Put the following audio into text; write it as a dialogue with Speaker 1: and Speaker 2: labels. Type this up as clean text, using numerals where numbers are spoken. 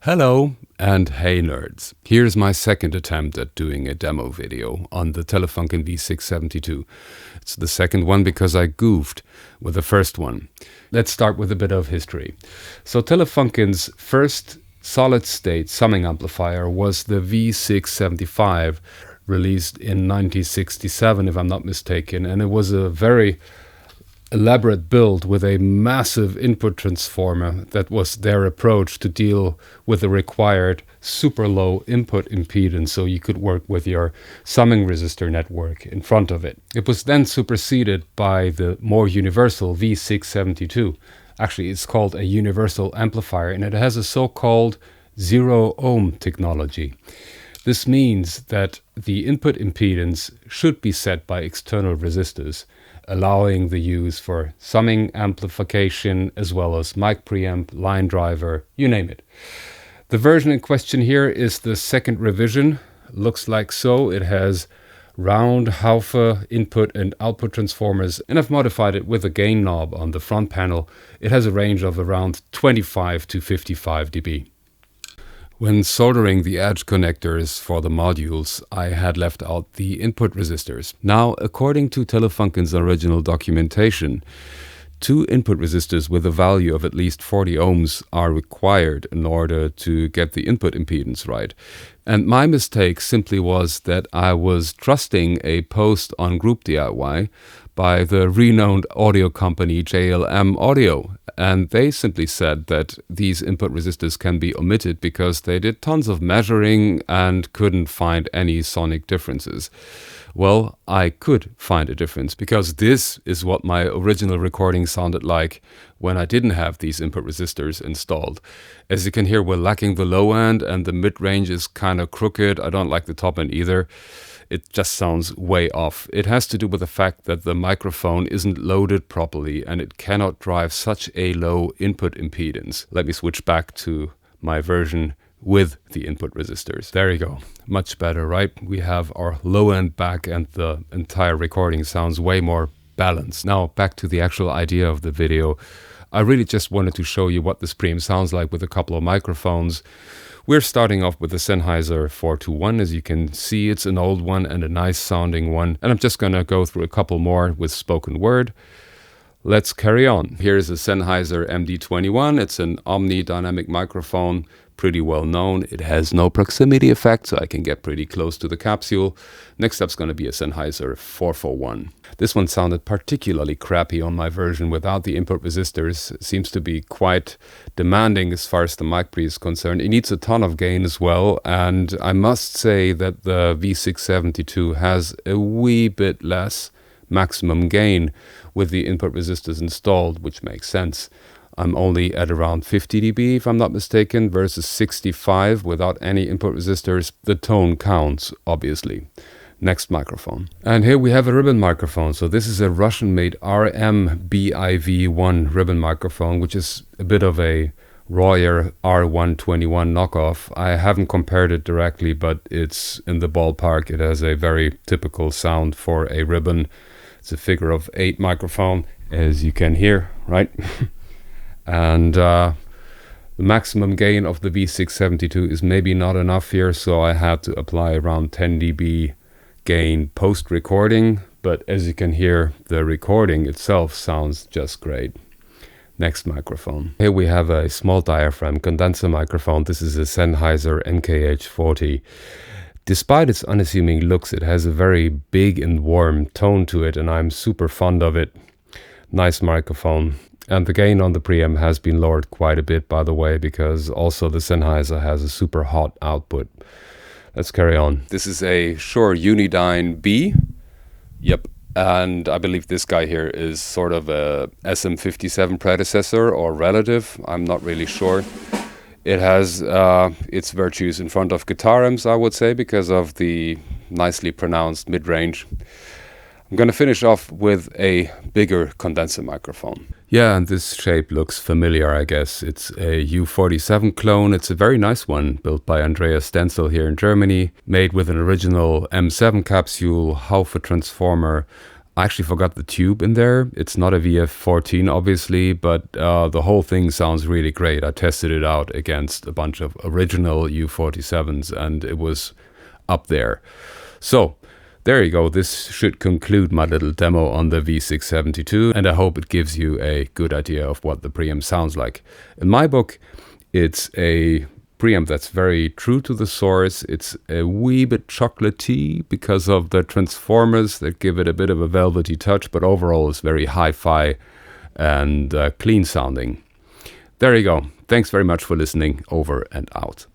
Speaker 1: Hello and hey nerds. Here's my second attempt at doing a demo video on the Telefunken V672. It's the second one because I goofed with the first one. Let's start with a bit of history. So Telefunken's first solid-state summing amplifier was the V675, released in 1967 if I'm not mistaken, and it was a very elaborate build with a massive input transformer that was their approach to deal with the required super low input impedance so you could work with your summing resistor network in front of it. It was then superseded by the more universal V672. Actually, it's called a universal amplifier, and it has a so-called zero ohm technology. This means that the input impedance should be set by external resistors, allowing the use for summing amplification as well as mic preamp, line driver, you name it. The version in question here is the second revision. Looks like so. It has round Haufe input and output transformers, and I've modified it with a gain knob on the front panel. It has a range of around 25 to 55 dB. When soldering the edge connectors for the modules, I had left out the input resistors. Now, according to Telefunken's original documentation, 2 input resistors with a value of at least 40 ohms are required in order to get the input impedance right. And my mistake simply was that I was trusting a post on Group DIY by the renowned audio company JLM Audio. And they simply said that these input resistors can be omitted because they did tons of measuring and couldn't find any sonic differences. Well, I could find a difference because this is what my original recording sounded like when I didn't have these input resistors installed. As you can hear, we're lacking the low end and the mid-range is kind of crooked. I don't like the top end either. It just sounds way off. It has to do with the fact that the microphone isn't loaded properly and it cannot drive such a low input impedance. Let me switch back to my version with the input resistors. There you go. Much better, right? We have our low end back and the entire recording sounds way more balanced. Now back to the actual idea of the video. I really just wanted to show you what this preamp sounds like with a couple of microphones. We're starting off with the Sennheiser MD421. As you can see, it's an old one and a nice sounding one. And I'm just going to go through a couple more with spoken word. Let's carry on. Here's a Sennheiser MD21. It's an omni-dynamic microphone, pretty well known. It has no proximity effect, so I can get pretty close to the capsule. Next up's going to be a Sennheiser MD441. This one sounded particularly crappy on my version without the input resistors. It seems to be quite demanding as far as the mic pre is concerned. It needs a ton of gain as well, and I must say that the V672 has a wee bit less maximum gain with the input resistors installed, which makes sense. I'm only at around 50 dB if I'm not mistaken versus 65 without any input resistors. The tone counts, obviously. Next microphone. And here we have a ribbon microphone. So this is a Russian-made RMBIV1 ribbon microphone, which is a bit of a Royer R121 knockoff. I haven't compared it directly, but it's in the ballpark. It has a very typical sound for a ribbon. It's a figure of 8 microphone, as you can hear, right? And the maximum gain of the V672 is maybe not enough here, so I had to apply around 10 dB gain post-recording. But as you can hear, the recording itself sounds just great. Next microphone. Here we have a small diaphragm condenser microphone. This is a Sennheiser MKH40. Despite its unassuming looks, it has a very big and warm tone to it, and I'm super fond of it. Nice microphone. And the gain on the preamp has been lowered quite a bit, by the way, because also the Sennheiser has a super hot output. Let's carry on. This is a Shure Unydine B. Yep. And I believe this guy here is sort of a SM57 predecessor or relative. I'm not really sure. It has its virtues in front of guitar amps, I would say, because of the nicely pronounced mid-range. I'm going to finish off with a bigger condenser microphone. Yeah, and this shape looks familiar, I guess. It's a U47 clone. It's a very nice one, built by Andreas Stenzel here in Germany, made with an original M7 capsule, Haufe transformer, I actually forgot the tube in there. It's not a VF14 obviously, but the whole thing sounds really great. I tested it out against a bunch of original U47s and it was up there. So there you go. This should conclude my little demo on the V672, and I hope it gives you a good idea of what the preamp sounds like. In my book, it's a preamp that's very true to the source. It's a wee bit chocolatey because of the transformers that give it a bit of a velvety touch, but overall it's very hi-fi and clean sounding. There you go. Thanks very much for listening. Over and out.